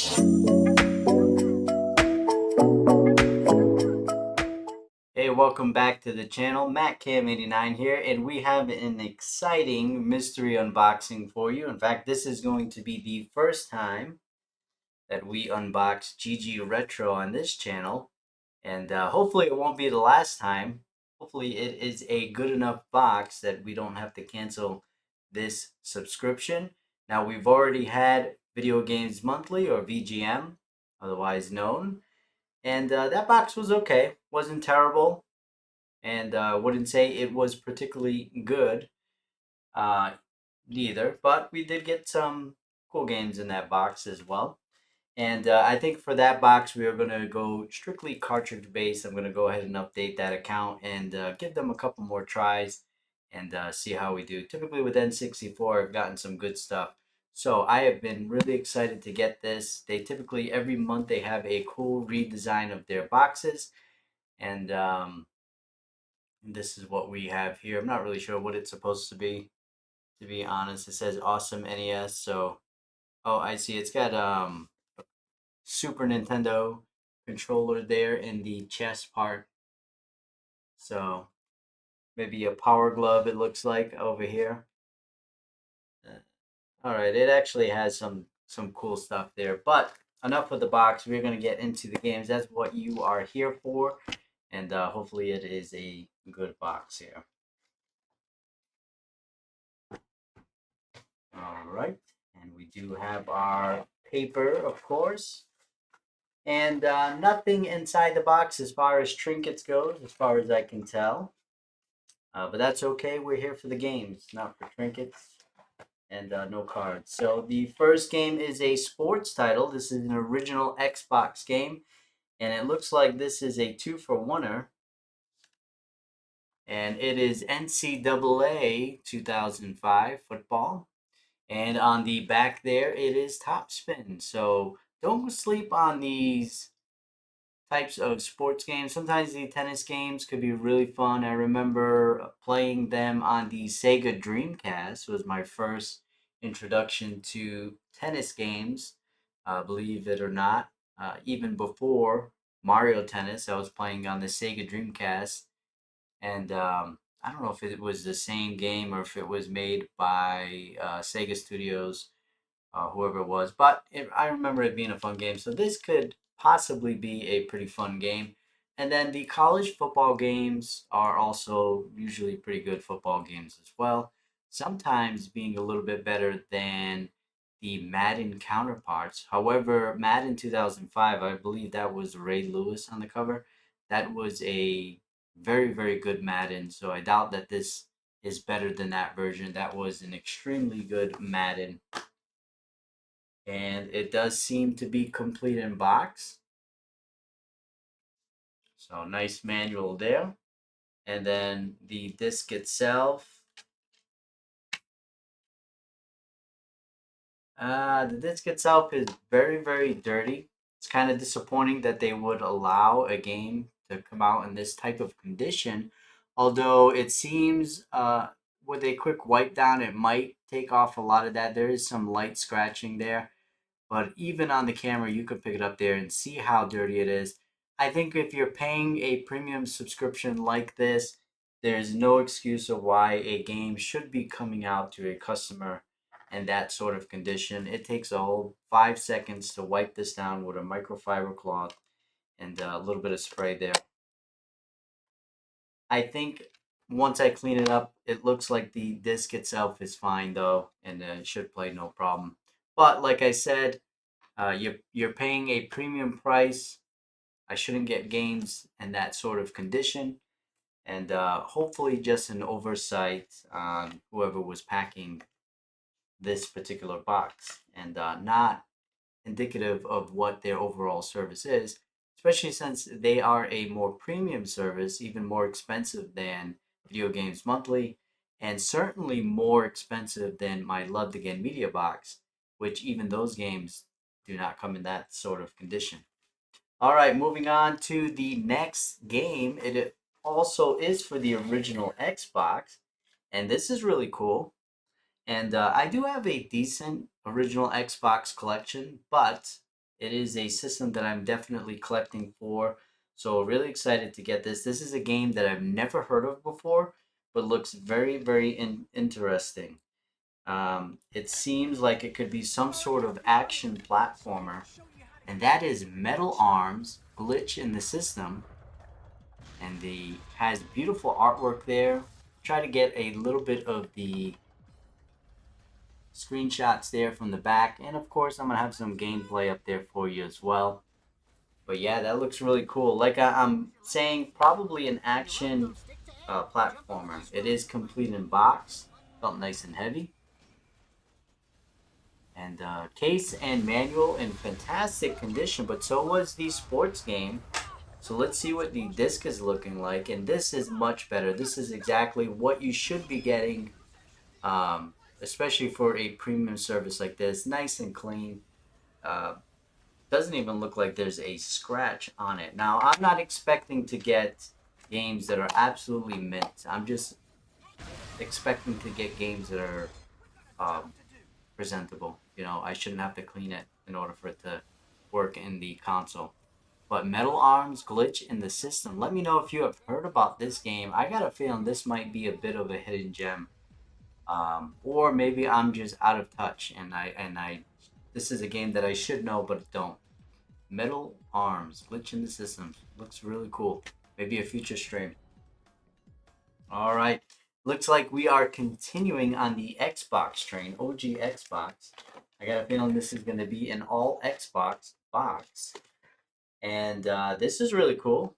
Hey, welcome back to the channel. MattCam89 here, and we have an exciting mystery unboxing for you. In fact, this is going to be the first time that we unbox GG Retro on this channel, and hopefully it won't be the last time. Hopefully it is a good enough box that we don't have to cancel this subscription. Now, we've already had Video Games Monthly, or VGM, otherwise known, and that box was okay. Wasn't terrible, and wouldn't say it was particularly good uh, neither, but we did get some cool games in that box as well. And I think for that box, we are going to go strictly cartridge based. I'm going to go ahead and update that account and give them a couple more tries and see how we do. Typically with N64, I've gotten some good stuff. So I have been really excited to get this. They typically, every month, they have a cool redesign of their boxes. And this is what we have here. I'm not really sure what it's supposed to be honest. It says awesome NES. So, oh, I see. It's got Super Nintendo controller there in the chest part. So maybe a power glove it looks like over here. All right, it actually has some cool stuff there. But enough of the box. We're gonna get into the games. That's what you are here for, and hopefully it is a good box here. All right, and we do have our paper, of course. And nothing inside the box as far as trinkets goes, as far as I can tell. But that's okay. We're here for the games, not for trinkets and no cards. So the first game is a sports title. This is an original Xbox game, and it looks like this is a two-for-oneer. And it is NCAA 2005 football. And on the back there, it is Top Spin. So don't sleep on these types of sports games. Sometimes the tennis games could be really fun. I remember playing them on the Sega Dreamcast. Was my first introduction to tennis games, believe it or not. Even before Mario Tennis, I was playing on the Sega Dreamcast, and I don't know if it was the same game or if it was made by Sega Studios, whoever it was. But I remember it being a fun game. So this could possibly be a pretty fun game. And then the college football games are also usually pretty good football games as well. Sometimes being a little bit better than the Madden counterparts. However, Madden 2005, I believe that was Ray Lewis on the cover. That was a very, very good Madden. So I doubt that this is better than that version. That was an extremely good Madden, and it does seem to be complete in box. So nice manual there. And then the disc itself. The disc itself is very, very dirty. It's kind of disappointing that they would allow a game to come out in this type of condition. Although it seems with a quick wipe down, it might take off a lot of that. There is some light scratching there. But even on the camera, you could pick it up there and see how dirty it is. I think if you're paying a premium subscription like this, there's no excuse of why a game should be coming out to a customer in that sort of condition. It takes a whole 5 seconds to wipe this down with a microfiber cloth and a little bit of spray there. I think once I clean it up, it looks like the disc itself is fine though, and it should play no problem. But like I said, you're paying a premium price. I shouldn't get games in that sort of condition, and hopefully just an oversight on whoever was packing this particular box, and not indicative of what their overall service is. Especially since they are a more premium service, even more expensive than Video Games Monthly, and certainly more expensive than my Loved Again Media Box, which even those games do not come in that sort of condition. All right, moving on to the next game. It also is for the original Xbox, and this is really cool. And I do have a decent original Xbox collection, but It is a system that I'm definitely collecting for. So really excited to get this. This is a game that I've never heard of before, but looks very, very interesting. It seems like it could be some sort of action platformer, and that is Metal Arms Glitch in the System, and the has beautiful artwork there. Try to get a little bit of the screenshots there from the back, and of course I'm gonna have some gameplay up there for you as well. But yeah, that looks really cool. Like I'm saying, probably an action platformer. It is complete in box, felt nice and heavy, and case and manual in fantastic condition. But so was the sports game. So let's see what the disc is looking like, and this is much better. This is exactly what you should be getting, especially for a premium service like this. Nice and clean. Uh, doesn't even look like there's a scratch on it. Now, I'm not expecting to get games that are absolutely mint. I'm just expecting to get games that are um, presentable. You know, I shouldn't have to clean it in order for it to work in the console. But Metal Arms Glitch in the System. Let me know if you have heard about this game. I got a feeling this might be a bit of a hidden gem, or maybe I'm just out of touch and I. This is a game that I should know but don't. Metal Arms Glitch in the System looks really cool. Maybe a future stream. All right. Looks like we are continuing on the Xbox train, OG Xbox. I got a feeling this is going to be an all Xbox box. And this is really cool.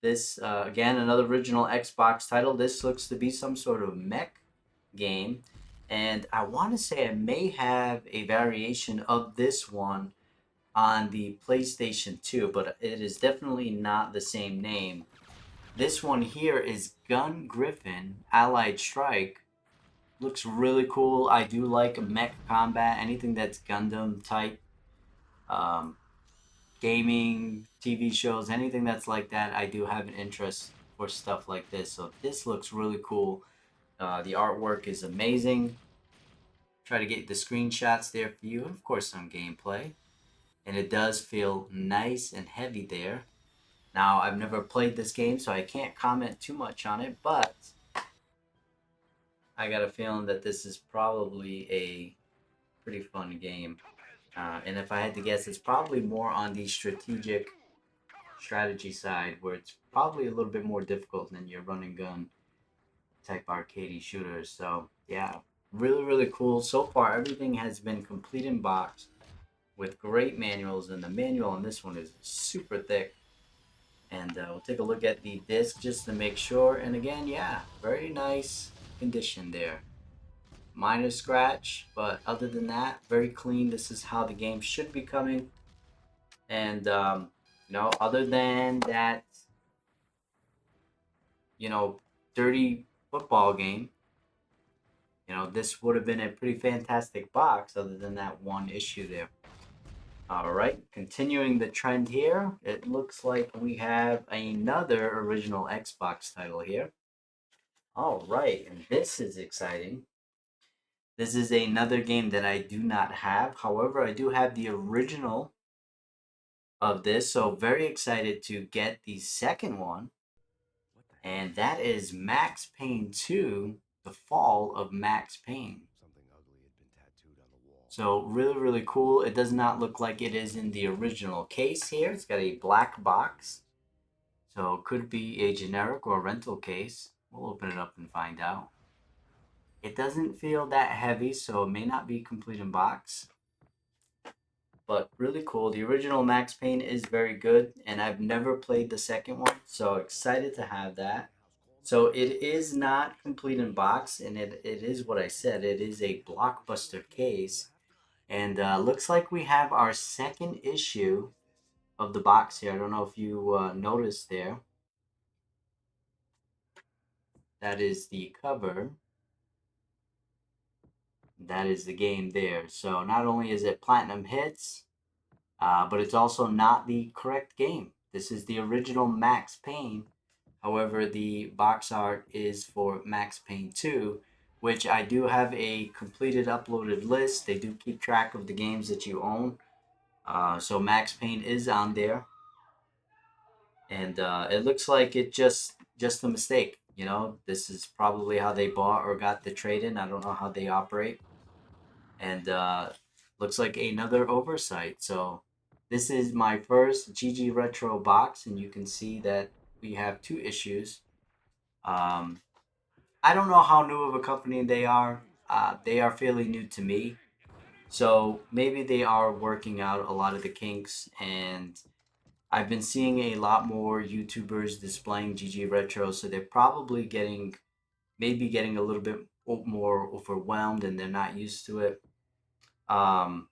This, again, another original Xbox title. This looks to be some sort of mech game. And I want to say I may have a variation of this one on the PlayStation 2, but it is definitely not the same name. This one here is Gun Griffin Allied Strike. Looks really cool. I do like mech combat, anything that's Gundam type. Um, Gaming, TV shows, anything that's like that, I do have an interest for stuff like this. So this looks really cool. The artwork is amazing. Try to get the screenshots there for you, and of course some gameplay. And it does feel nice and heavy there. Now I've never played this game, so I can't comment too much on it, but I got a feeling that this is probably a pretty fun game. And if I had to guess, it's probably more on the strategic strategy side, where it's probably a little bit more difficult than your run and gun type arcade shooters. So yeah, really really cool. So far, everything has been complete in box with great manuals, and the manual on this one is super thick. And we'll take a look at the disc just to make sure. And again, yeah, very nice condition there. Minor scratch, but other than that, very clean. This is how the game should be coming. And other than that, you know, dirty football game, this would have been a pretty fantastic box other than that one issue there. All right, continuing the trend here, it looks like we have another original Xbox title here. All right, and this is exciting. This is another game that I do not have. However, I do have the original of this, so very excited to get the second one. And that is Max Payne 2, The Fall of Max Payne. So really, really cool. It does not look like it is in the original case here. It's got a black box. So it could be a generic or rental case. We'll open it up and find out. It doesn't feel that heavy, so it may not be complete in box. But really cool. The original Max Payne is very good, and I've never played the second one, so excited to have that. So it is not complete in box, and it is what I said. It is a blockbuster case, and looks like we have our second issue of the box here. I don't know if you noticed there. That is the cover. That is the game there. So not only is it Platinum Hits, but it's also not the correct game. This is the original Max Payne. However, the box art is for Max Payne 2, which I do have a completed uploaded list. They do keep track of the games that you own. So Max Payne is on there, and it looks like it just a mistake. You know, this is probably how they bought or got the trade in. I don't know how they operate, and looks like another oversight. So this is my first GG Retro box, and you can see that we have two issues. Um, I don't know how new of a company they are. They are fairly new to me. So maybe they are working out a lot of the kinks, and I've been seeing a lot more YouTubers displaying GG Retro, so they're probably maybe getting a little bit more overwhelmed and they're not used to it. Um,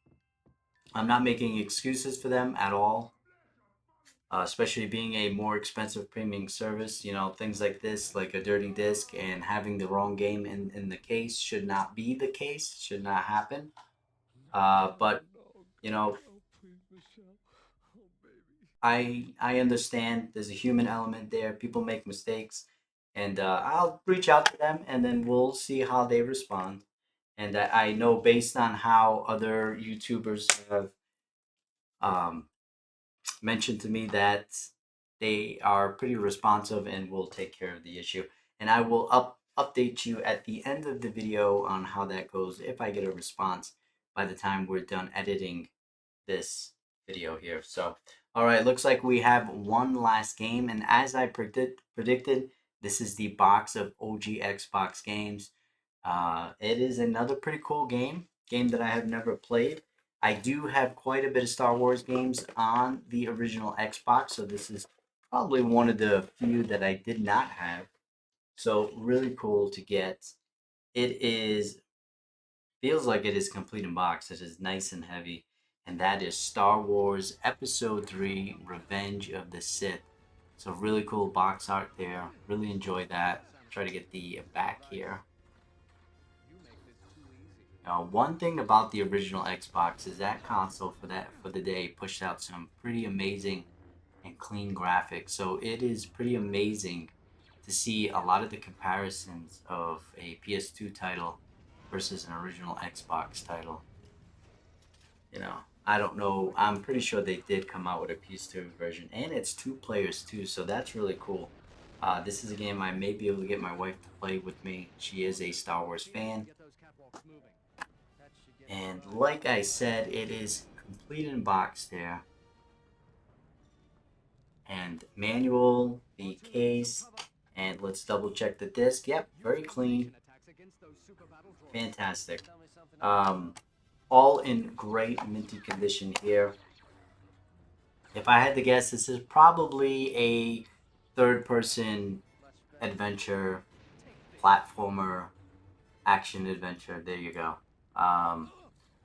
I'm not making excuses for them at all, especially being a more expensive premium service. You know, things like this, like a dirty disc and having the wrong game in the case, should not be the case, should not happen. But you know, I understand there's a human element there. People make mistakes, and I'll reach out to them, and then we'll see how they respond. And I know based on how other YouTubers have um, mentioned to me that they are pretty responsive and will take care of the issue. And I will update you at the end of the video on how that goes if I get a response by the time we're done editing this video here. So, all right, looks like we have one last game, and as I predicted, this is the box of OG Xbox games. It is another pretty cool game that I have never played. I do have quite a bit of Star Wars games on the original Xbox, so this is probably one of the few that I did not have. So really cool to get. It is feels like it is complete in box. It is nice and heavy, and that is Star Wars Episode 3: Revenge of the Sith. So really cool box art there. Really enjoy that. Try to get the back here. One thing about the original Xbox is that console for the day pushed out some pretty amazing and clean graphics. So it is pretty amazing to see a lot of the comparisons of a PS2 title versus an original Xbox title. You know, I don't know. I'm pretty sure they did come out with a PS2 version, and it's two players too, so that's really cool. This is a game I may be able to get my wife to play with me. She is a Star Wars fan. And like I said, it is complete in box there. And manual, the case, and let's double check the disc. Yep, very clean. Fantastic. Um, all in great minty condition here. If I had to guess, this is probably a third person adventure, platformer, action adventure. There you go. Um,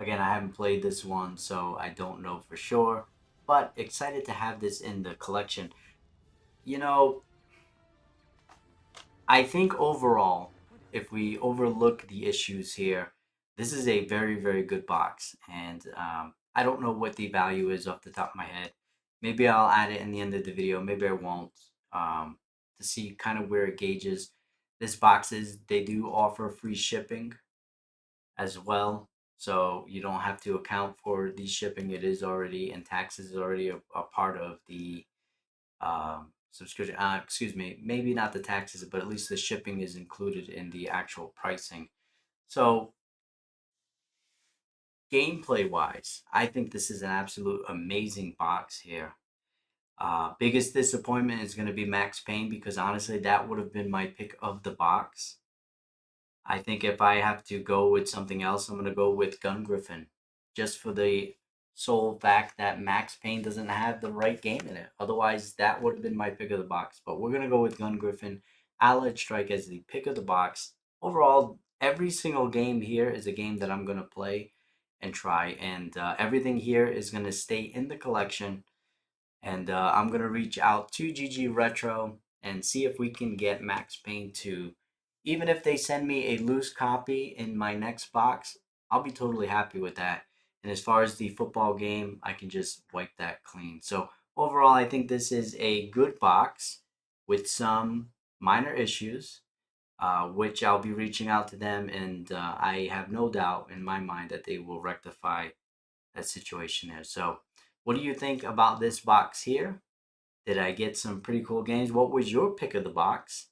Again, I haven't played this one, so I don't know for sure, but excited to have this in the collection. You know, I think overall, if we overlook the issues here, this is a very, very good box. And I don't know what the value is off the top of my head. Maybe I'll add it in the end of the video. Maybe I won't. To see kind of where it gauges. This box is, they do offer free shipping as well. So you don't have to account for the shipping. It is already, and taxes is already a part of the subscription. Excuse me, maybe not the taxes, but at least the shipping is included in the actual pricing. So gameplay wise, I think this is an absolute amazing box here. Biggest disappointment is going to be Max Payne because honestly, that would have been my pick of the box. I think if I have to go with something else, I'm going to go with Gun Griffin, just for the sole fact that Max Payne doesn't have the right game in it. Otherwise, that would have been my pick of the box. But we're going to go with Gun Griffin, Allied Strike as the pick of the box. Overall, every single game here is a game that I'm going to play and try. And everything here is going to stay in the collection, and I'm going to reach out to GG Retro and see if we can get Max Payne 2. Even if they send me a loose copy in my next box, I'll be totally happy with that. And as far as the football game, I can just wipe that clean. So overall, I think this is a good box with some minor issues, which I'll be reaching out to them, and I have no doubt in my mind that they will rectify that situation there. So What do you think about this box here? Did I get some pretty cool games? What was your pick of the box?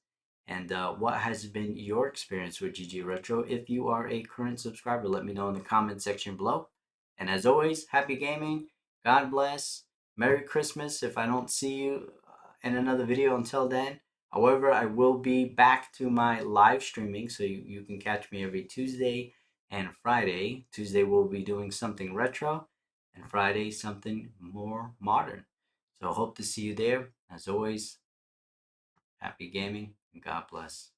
And what has been your experience with GG Retro? If you are a current subscriber, let me know in the comment section below. And as always, happy gaming. God bless. Merry Christmas if I don't see you in another video until then. However, I will be back to my live streaming, so you can catch me every Tuesday and Friday. Tuesday we'll be doing something retro, and Friday something more modern. So hope to see you there. As always, happy gaming and God bless.